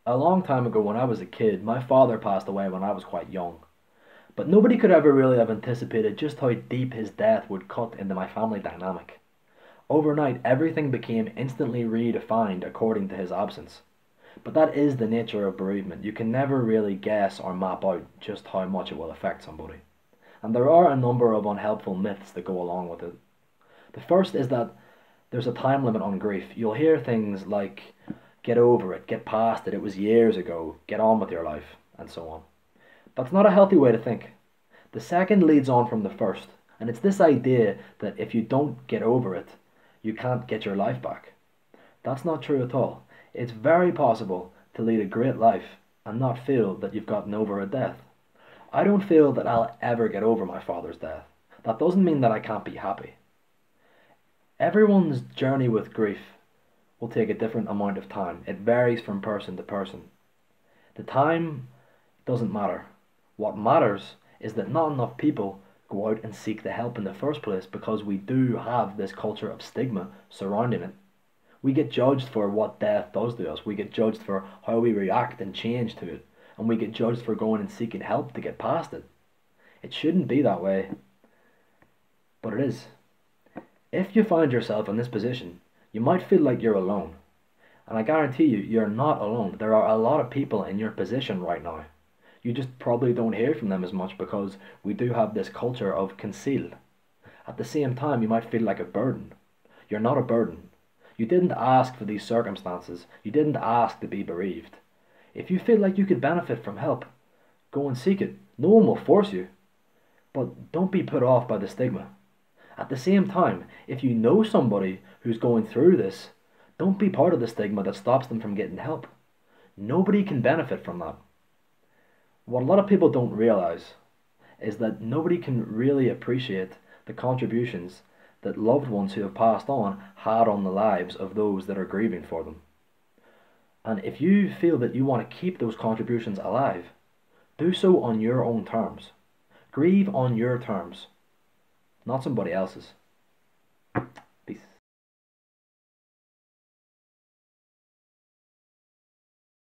A long time ago, when I was a kid, my father passed away when I was quite young. But nobody could ever really have anticipated just how deep his death would cut into my family dynamic. Overnight, everything became instantly redefined according to his absence. But that is the nature of bereavement. You can never really guess or map out just how much it will affect somebody. And there are a number of unhelpful myths that go along with it. The first is that there's a time limit on grief. You'll hear things like, get over it, get past it, it was years ago, get on with your life, and so on. That's not a healthy way to think. The second leads on from the first, and it's this idea that if you don't get over it, you can't get your life back. That's not true at all. It's very possible to lead a great life and not feel that you've gotten over a death. I don't feel that I'll ever get over my father's death. That doesn't mean that I can't be happy. Everyone's journey with grief will take a different amount of time. It varies from person to person. The time doesn't matter. What matters is that not enough people go out and seek the help in the first place because we do have this culture of stigma surrounding it. We get judged for what death does to us. We get judged for how we react and change to it. And we get judged for going and seeking help to get past it. It shouldn't be that way, but it is. If you find yourself in this position, you might feel like you're alone. And I guarantee you, you're not alone. There are a lot of people in your position right now. You just probably don't hear from them as much because we do have this culture of conceal. At the same time, you might feel like a burden. You're not a burden. You didn't ask for these circumstances. You didn't ask to be bereaved. If you feel like you could benefit from help, go and seek it. No one will force you. But don't be put off by the stigma. At the same time, if you know somebody who's going through this, don't be part of the stigma that stops them from getting help. Nobody can benefit from that. What a lot of people don't realize is that nobody can really appreciate the contributions that loved ones who have passed on had on the lives of those that are grieving for them. And if you feel that you want to keep those contributions alive, do so on your own terms. Grieve on your terms, not somebody else's.